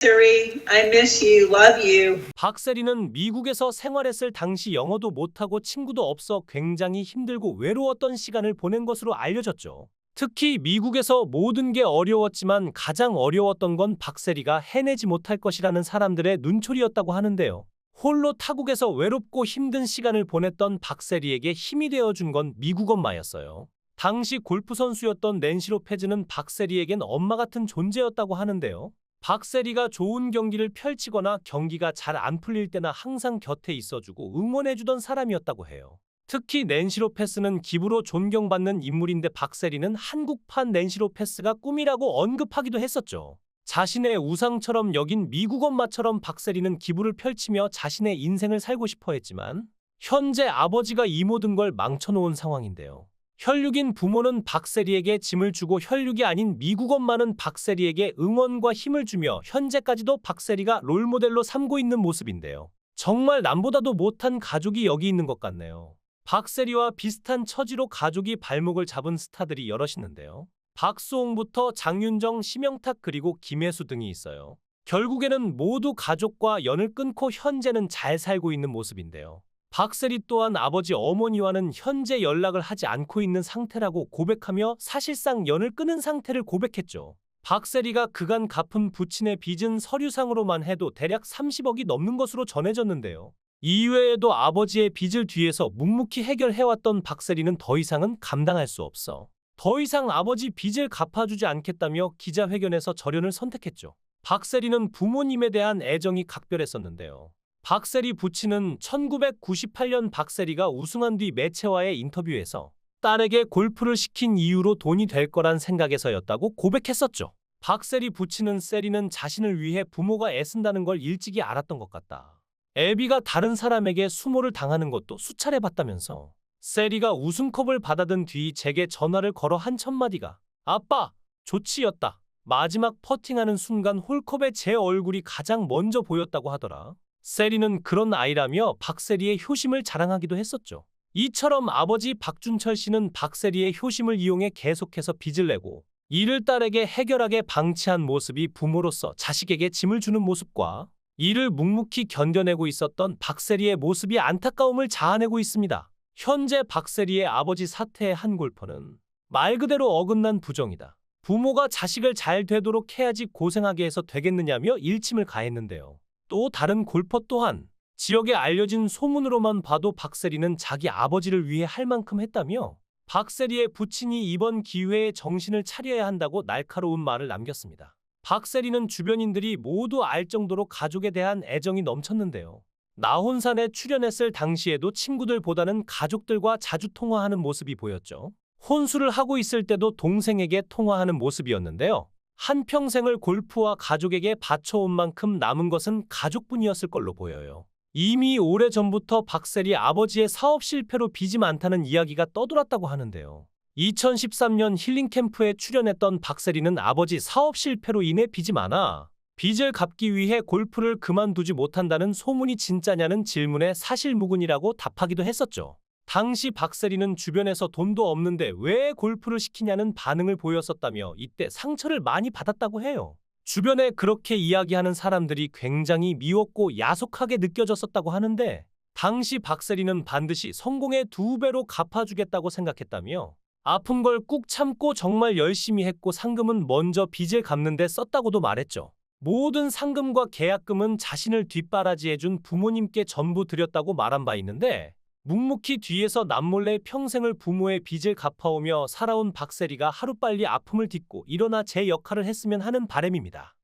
Siri, I miss you, love you. 박세리는 미국에서 생활했을 당시 영어도 못하고 친구도 없어 굉장히 힘들고 외로웠던 시간을 보낸 것으로 알려졌죠. 특히 미국에서 모든 게 어려웠지만 가장 어려웠던 건 박세리가 해내지 못할 것이라는 사람들의 눈초리였다고 하는데요. 홀로 타국에서 외롭고 힘든 시간을 보냈던 박세리에게 힘이 되어준 건 미국 엄마였어요. 당시 골프 선수였던 낸시 로페즈는 박세리에겐 엄마 같은 존재였다고 하는데요. 박세리가 좋은 경기를 펼치거나 경기가 잘 안 풀릴 때나 항상 곁에 있어주고 응원해주던 사람이었다고 해요. 특히 낸시 로페스는 기부로 존경받는 인물인데 박세리는 한국판 낸시 로페스가 꿈이라고 언급하기도 했었죠. 자신의 우상처럼 여긴 미국 엄마처럼 박세리는 기부를 펼치며 자신의 인생을 살고 싶어 했지만 현재 아버지가 이 모든 걸 망쳐놓은 상황인데요. 혈육인 부모는 박세리에게 짐을 주고 혈육이 아닌 미국 엄마는 박세리에게 응원과 힘을 주며 현재까지도 박세리가 롤모델로 삼고 있는 모습인데요. 정말 남보다도 못한 가족이 여기 있는 것 같네요. 박세리와 비슷한 처지로 가족이 발목을 잡은 스타들이 여럿 있는데요. 박수홍부터 장윤정, 심영탁 그리고 김혜수 등이 있어요. 결국에는 모두 가족과 연을 끊고 현재는 잘 살고 있는 모습인데요. 박세리 또한 아버지 어머니와는 현재 연락을 하지 않고 있는 상태라고 고백하며 사실상 연을 끊은 상태를 고백했죠. 박세리가 그간 갚은 부친의 빚은 서류상으로만 해도 대략 30억이 넘는 것으로 전해졌는데요. 이외에도 아버지의 빚을 뒤에서 묵묵히 해결해왔던 박세리는 더 이상은 감당할 수 없어 더 이상 아버지 빚을 갚아주지 않겠다며 기자회견에서 절연을 선택했죠. 박세리는 부모님에 대한 애정이 각별했었는데요. 박세리 부친은 1998년 박세리가 우승한 뒤 매체와의 인터뷰에서 딸에게 골프를 시킨 이유로 돈이 될 거란 생각에서였다고 고백했었죠. 박세리 부친은 세리는 자신을 위해 부모가 애쓴다는 걸 일찍이 알았던 것 같다. 애비가 다른 사람에게 수모를 당하는 것도 수차례 봤다면서 세리가 우승컵을 받아든 뒤 제게 전화를 걸어 한 첫마디가 아빠, 좋지였다. 마지막 퍼팅하는 순간 홀컵에 제 얼굴이 가장 먼저 보였다고 하더라. 세리는 그런 아이라며 박세리의 효심을 자랑하기도 했었죠. 이처럼 아버지 박준철 씨는 박세리의 효심을 이용해 계속해서 빚을 내고 이를 딸에게 해결하게 방치한 모습이 부모로서 자식에게 짐을 주는 모습과 이를 묵묵히 견뎌내고 있었던 박세리의 모습이 안타까움을 자아내고 있습니다. 현재 박세리의 아버지 사태의 한 골퍼는 말 그대로 어긋난 부정이다. 부모가 자식을 잘 되도록 해야지 고생하게 해서 되겠느냐며 일침을 가했는데요. 또 다른 골퍼 또한 지역에 알려진 소문으로만 봐도 박세리는 자기 아버지를 위해 할 만큼 했다며 박세리의 부친이 이번 기회에 정신을 차려야 한다고 날카로운 말을 남겼습니다. 박세리는 주변인들이 모두 알 정도로 가족에 대한 애정이 넘쳤는데요. 나혼산에 출연했을 당시에도 친구들보다는 가족들과 자주 통화하는 모습이 보였죠. 혼수를 하고 있을 때도 동생에게 통화하는 모습이었는데요. 한평생을 골프와 가족에게 바쳐온 만큼 남은 것은 가족뿐이었을 걸로 보여요. 이미 오래전부터 박세리 아버지의 사업 실패로 빚이 많다는 이야기가 떠돌았다고 하는데요. 2013년 힐링캠프에 출연했던 박세리는 아버지 사업 실패로 인해 빚이 많아 빚을 갚기 위해 골프를 그만두지 못한다는 소문이 진짜냐는 질문에 사실무근이라고 답하기도 했었죠. 당시 박세리는 주변에서 돈도 없는데 왜 골프를 시키냐는 반응을 보였었다며 이때 상처를 많이 받았다고 해요. 주변에 그렇게 이야기하는 사람들이 굉장히 미웠고 야속하게 느껴졌었다고 하는데 당시 박세리는 반드시 성공의 2배로 갚아주겠다고 생각했다며 아픈 걸 꾹 참고 정말 열심히 했고 상금은 먼저 빚을 갚는 데 썼다고도 말했죠. 모든 상금과 계약금은 자신을 뒷바라지해준 부모님께 전부 드렸다고 말한 바 있는데 묵묵히 뒤에서 남몰래 평생을 부모의 빚을 갚아오며 살아온 박세리가 하루빨리 아픔을 딛고 일어나 제 역할을 했으면 하는 바람입니다.